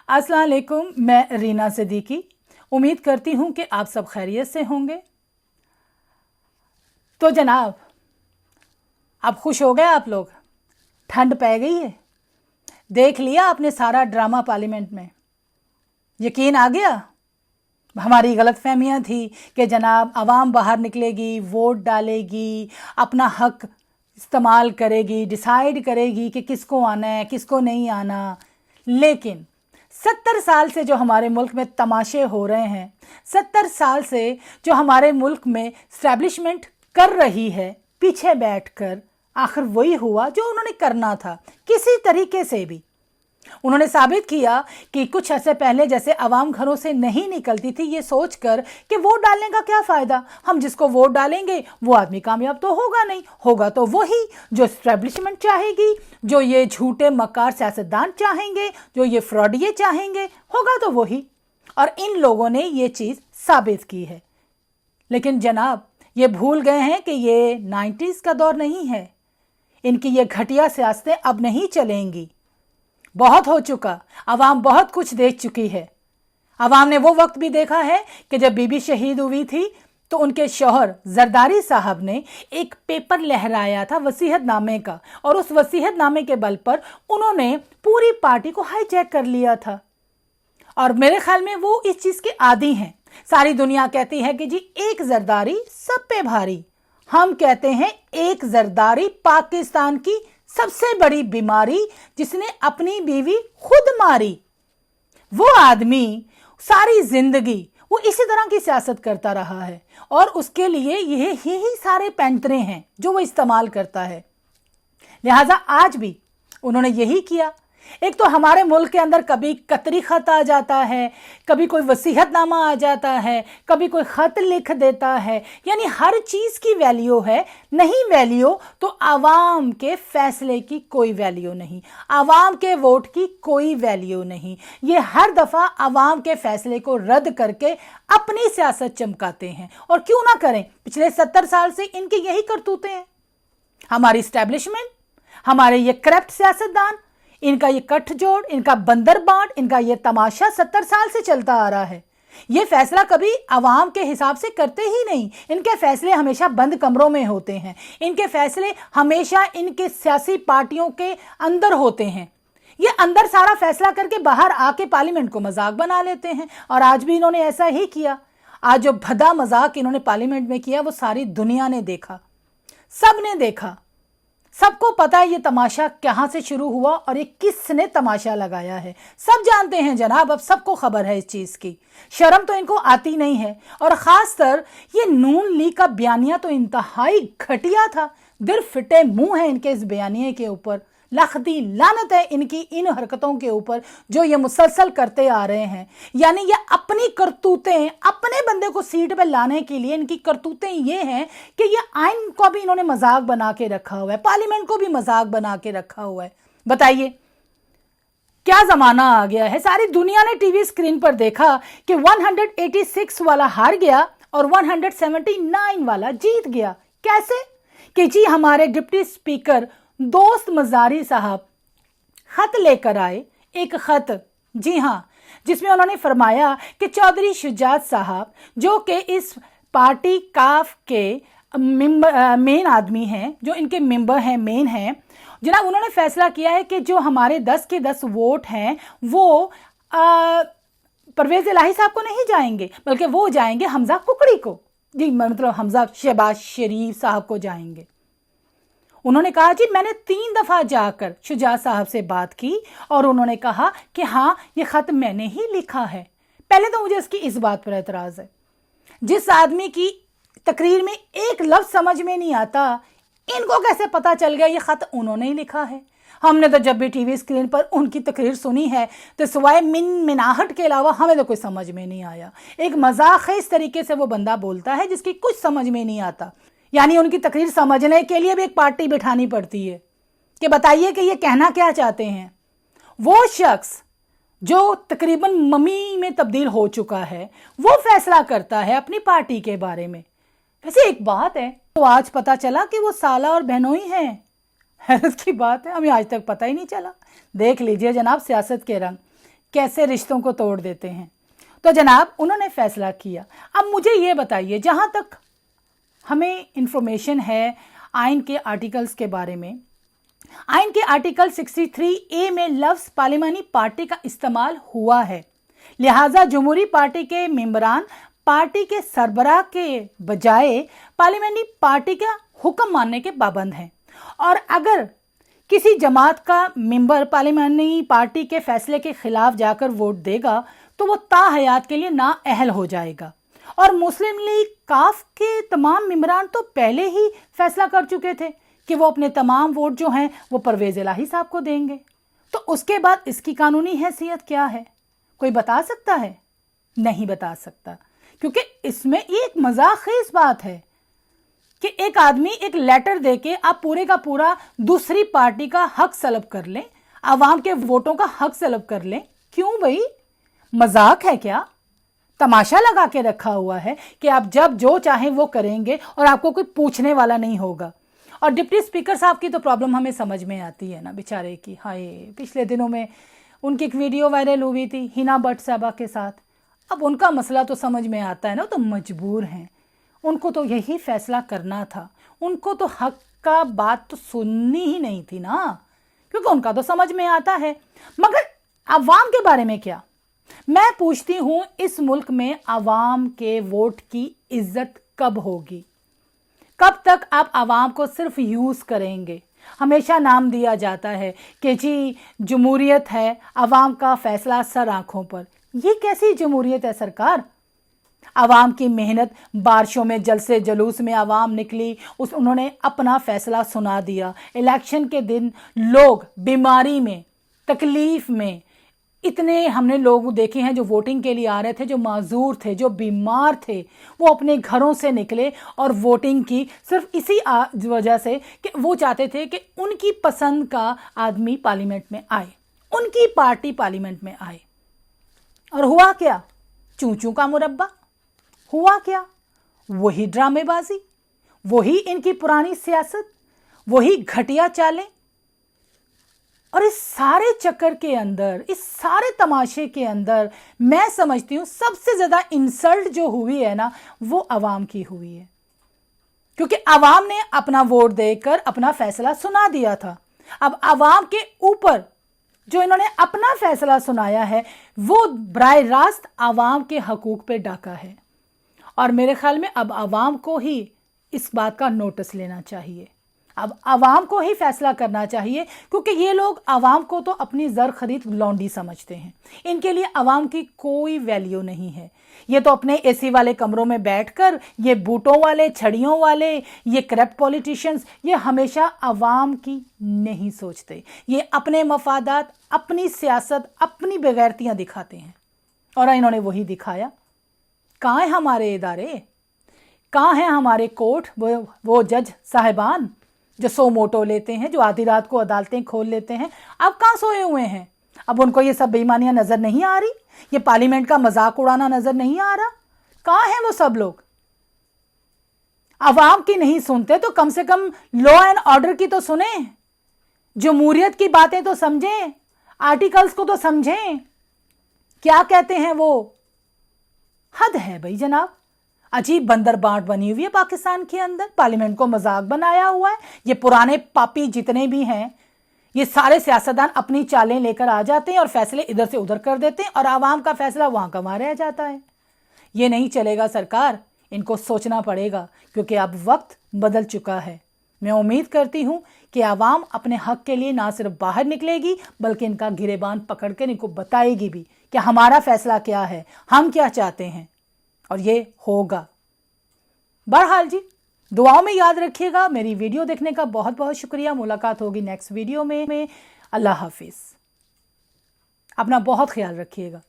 अस्सलाम वालेकुम, मैं रीना सिद्दीकी। उम्मीद करती हूँ कि आप सब खैरियत से होंगे। तो जनाब, अब खुश हो गए आप लोग? ठंड पै गई है? देख लिया आपने सारा ड्रामा पार्लियामेंट में? यकीन आ गया? हमारी गलतफहमियां थी कि जनाब आवाम बाहर निकलेगी, वोट डालेगी, अपना हक इस्तेमाल करेगी, डिसाइड करेगी कि किसको आना है किसको नहीं आना। लेकिन 70 साल से जो हमारे मुल्क में तमाशे हो रहे हैं, 70 साल से जो हमारे मुल्क में इस्टेब्लिशमेंट कर रही है पीछे बैठकर, आखिर वही हुआ जो उन्होंने करना था। किसी तरीके से भी उन्होंने साबित किया कि कुछ ऐसे पहले जैसे आवाम घरों से नहीं निकलती थी ये सोचकर कि वोट डालने का क्या फ़ायदा, हम जिसको वोट डालेंगे वो आदमी कामयाब तो होगा नहीं, होगा तो वही जो एस्टेब्लिशमेंट चाहेगी, जो ये झूठे मक्कार सियासतदान चाहेंगे, जो ये फ्रॉडिये चाहेंगे, होगा तो वही। और इन लोगों ने ये चीज़ साबित की है। लेकिन जनाब, ये भूल गए हैं कि ये 90s का दौर नहीं है। इनकी ये घटिया सियासतें अब नहीं चलेंगी। बहुत हो चुका, आवाम बहुत कुछ देख चुकी है। आवाम ने वो वक्त भी देखा है कि जब बीबी शहीद हुई थी तो उनके शौहर जरदारी साहब ने एक पेपर लहराया था वसीयतनामे का, और उस वसीयतनामे के बल पर उन्होंने पूरी पार्टी को हाईजैक कर लिया था। और मेरे ख्याल में वो इस चीज़ के आदी हैं। सारी दुनिया कहती है कि जी एक जरदारी सब पे भारी। हम कहते हैं एक जरदारी पाकिस्तान की सबसे बड़ी बीमारी, जिसने अपनी बीवी खुद मारी। वो आदमी सारी जिंदगी वो इसी तरह की सियासत करता रहा है, और उसके लिए यही सारे पैंतरे हैं जो वो इस्तेमाल करता है। लिहाजा आज भी उन्होंने यही किया। एक तो हमारे मुल्क के अंदर कभी कतरी खत आ जाता है, कभी कोई वसीयतनामा आ जाता है, कभी कोई खत लिख देता है, यानी हर चीज़ की वैल्यू है। नहीं वैल्यू तो आवाम के फैसले की कोई वैल्यू नहीं, आवाम के वोट की कोई वैल्यू नहीं। ये हर दफ़ा आवाम के फैसले को रद्द करके अपनी सियासत चमकाते हैं। और क्यों ना करें, पिछले 70 साल से इनकी यही करतूतें हैं। हमारी इस्टेब्लिशमेंट, हमारे ये करप्ट सियासतदान, इनका ये गठजोड़, इनका बंदर बांट, इनका ये तमाशा 70 साल से चलता आ रहा है। ये फैसला कभी आवाम के हिसाब से करते ही नहीं। इनके फैसले हमेशा बंद कमरों में होते हैं। इनके फैसले हमेशा इनके सियासी पार्टियों के अंदर होते हैं। ये अंदर सारा फैसला करके बाहर आके पार्लियामेंट को मजाक बना लेते हैं। और आज भी इन्होंने ऐसा ही किया। आज जो भद्दा मजाक इन्होंने पार्लियामेंट में किया वो सारी दुनिया ने देखा, सब ने देखा। सबको पता है ये तमाशा कहाँ से शुरू हुआ और ये किसने तमाशा लगाया है। सब जानते हैं जनाब, अब सबको खबर है इस चीज़ की। शर्म तो इनको आती नहीं है। और ख़ासतर ये नून लीग का बयानिया तो इंतहाई घटिया था। दिल फिटे मुंह है इनके इस बयानिए के ऊपर। लखदी लानत है इनकी इन हरकतों के ऊपर जो ये मुसलसल करते आ रहे हैं। यानी ये अपनी करतूतें, अपने बंदे को सीट पे लाने के लिए इनकी करतूतें ये हैं कि ये आइन को भी इन्होंने मजाक बना के रखा हुआ है, पार्लियामेंट को भी मजाक बना के रखा हुआ है। बताइए क्या ज़माना आ गया है। सारी दुनिया ने टीवी स्क्रीन पर देखा कि 186 वाला हार गया और 179 वाला जीत गया। कैसे? कि जी हमारे डिप्टी स्पीकर दोस्त मजारी साहब खत लेकर आए, एक खत, जी हाँ, जिसमें उन्होंने फरमाया कि चौधरी शुजात साहब जो कि इस पार्टी काफ के मेन आदमी हैं, जो इनके मेंबर हैं, मेन हैं जनाब, उन्होंने फैसला किया है कि जो हमारे 10 के 10 वोट हैं वो परवेज़ इलाही साहब को नहीं जाएंगे, बल्कि वो जाएंगे हमजा कुकड़ी को। जी मतलब हमजा शहबाज शरीफ साहब को जाएंगे। उन्होंने कहा जी मैंने 3 दफ़ा जाकर शुजात साहब से बात की और उन्होंने कहा कि हाँ ये ख़त मैंने ही लिखा है। पहले तो मुझे इसकी इस बात पर एतराज़ है, जिस आदमी की तकरीर में एक लफ्ज़ समझ में नहीं आता, इनको कैसे पता चल गया ये ख़त उन्होंने ही लिखा है। हमने तो जब भी टीवी स्क्रीन पर उनकी तकरीर सुनी है तो सिवाय मिनाहट के अलावा हमें तो कोई समझ में नहीं आया। एक मजाक है इस तरीके से वो बंदा बोलता है जिसकी कुछ समझ में नहीं आता। यानी उनकी तकरीर समझने के लिए भी एक पार्टी बिठानी पड़ती है कि बताइए कि ये कहना क्या चाहते हैं। वो शख्स जो तकरीबन मम्मी में तब्दील हो चुका है वो फैसला करता है अपनी पार्टी के बारे में। वैसे एक बात है, तो आज पता चला कि वो साला और बहनोई हैं। हैरत की बात है, हमें आज तक पता ही नहीं चला। देख लीजिए जनाब सियासत के रंग कैसे रिश्तों को तोड़ देते हैं। तो जनाब उन्होंने फैसला किया। अब मुझे ये बताइए, जहाँ तक हमें इंफॉर्मेशन है आइन के आर्टिकल्स के बारे में, आइन के आर्टिकल 63A में लफ्ज़ पार्लिमानी पार्टी का इस्तेमाल हुआ है, लिहाजा जमहूरी पार्टी के मेंबरान पार्टी के सरबराह के बजाय पार्लिमानी पार्टी का हुक्म मानने के पाबंद हैं। और अगर किसी जमात का मेंबर पार्लिमानी पार्टी के फैसले के खिलाफ जाकर वोट देगा तो वो ताहयात के लिए नाअहल हो जाएगा। और मुस्लिम लीग काफ के तमाम मेंबरान तो पहले ही फैसला कर चुके थे कि वो अपने तमाम वोट जो हैं वो परवेज़ इलाही साहब को देंगे। तो उसके बाद इसकी कानूनी हैसियत क्या है? कोई बता सकता है? नहीं बता सकता, क्योंकि इसमें ये एक मजाखेज़ बात है कि एक आदमी एक लेटर देके आप पूरे का पूरा दूसरी पार्टी का हक सलब कर लें, आवाम के वोटों का हक सलब कर लें। क्यों भाई, मजाक है क्या? तमाशा लगा के रखा हुआ है कि आप जब जो चाहें वो करेंगे और आपको कोई पूछने वाला नहीं होगा। और डिप्टी स्पीकर साहब की तो प्रॉब्लम हमें समझ में आती है ना बेचारे की। हाय, पिछले दिनों में उनकी एक वीडियो वायरल हुई थी हिना भट्ट साहबा के साथ। अब उनका मसला तो समझ में आता है ना, तो मजबूर हैं, उनको तो यही फैसला करना था, उनको तो हक का बात तो सुननी ही नहीं थी ना, क्योंकि उनका तो समझ में आता है। मगर अवाम के बारे में क्या? मैं पूछती हूं, इस मुल्क में अवाम के वोट की इज्जत कब होगी? कब तक आप अवाम को सिर्फ यूज करेंगे? हमेशा नाम दिया जाता है कि जी जमहूरियत है, अवाम का फैसला सर आंखों पर। ये कैसी जमहूरियत है सरकार? अवाम की मेहनत, बारिशों में जलसे जुलूस में अवाम निकली, उन्होंने अपना फैसला सुना दिया। इलेक्शन के दिन लोग बीमारी में, तकलीफ में, इतने हमने लोग देखे हैं जो वोटिंग के लिए आ रहे थे, जो माजूर थे, जो बीमार थे, वो अपने घरों से निकले और वोटिंग की सिर्फ इसी वजह से कि वो चाहते थे कि उनकी पसंद का आदमी पार्लियामेंट में आए, उनकी पार्टी पार्लियामेंट में आए। और हुआ क्या? चूं-चूं का मुरब्बा। हुआ क्या? वही ड्रामेबाजी, वही इनकी पुरानी सियासत, वही घटिया चालें। और इस सारे चक्कर के अंदर, इस सारे तमाशे के अंदर मैं समझती हूं सबसे ज्यादा इंसल्ट जो हुई है ना, वो अवाम की हुई है, क्योंकि अवाम ने अपना वोट देकर अपना फैसला सुना दिया था। अब अवाम के ऊपर जो इन्होंने अपना फैसला सुनाया है वो बराह रास्त अवाम के हकूक पे डाका है। और मेरे ख्याल में अब अवाम को ही इस बात का नोटिस लेना चाहिए, अब अवाम को ही फैसला करना चाहिए, क्योंकि ये लोग अवाम को तो अपनी ज़र खरीद लौंडी समझते हैं। इनके लिए अवाम की कोई वैल्यू नहीं है। ये तो अपने एसी वाले कमरों में बैठकर, ये बूटों वाले, छड़ियों वाले, ये करप्ट पॉलिटिशियंस, ये हमेशा अवाम की नहीं सोचते। ये अपने मफादात, अपनी सियासत, अपनी बेगैरतियाँ दिखाते हैं, और इन्होंने वही दिखाया। कहाँ हैं हमारे इदारे? कहाँ हैं हमारे कोर्ट? वो जज साहिबान जो सो मोटो लेते हैं, जो आधी रात को अदालतें खोल लेते हैं, अब कहाँ सोए हुए हैं? अब उनको ये सब बेईमानियां नजर नहीं आ रही? ये पार्लियामेंट का मजाक उड़ाना नजर नहीं आ रहा? कहाँ हैं वो सब लोग? अवाम की नहीं सुनते तो कम से कम लॉ एंड ऑर्डर की तो सुने, जमहूरियत की बातें तो समझें, आर्टिकल्स को तो समझें। क्या कहते हैं वो? हद है भाई जनाब। अजीब बंदर बांट बनी हुई है पाकिस्तान के अंदर, पार्लियामेंट को मजाक बनाया हुआ है। ये पुराने पापी जितने भी हैं, ये सारे सियासतदान अपनी चालें लेकर आ जाते हैं और फैसले इधर से उधर कर देते हैं, और आवाम का फैसला वहां का वहां रह जाता है। ये नहीं चलेगा सरकार, इनको सोचना पड़ेगा, क्योंकि अब वक्त बदल चुका है। मैं उम्मीद करती हूं कि आवाम अपने हक के लिए ना सिर्फ बाहर निकलेगी, बल्कि इनका गिरेबान पकड़कर इनको बताएगी भी कि हमारा फैसला क्या है, हम क्या चाहते हैं, और ये होगा। बहरहाल जी, दुआओं में याद रखिएगा। मेरी वीडियो देखने का बहुत बहुत शुक्रिया। मुलाकात होगी नेक्स्ट वीडियो में। अल्लाह हाफिज। अपना बहुत ख्याल रखिएगा।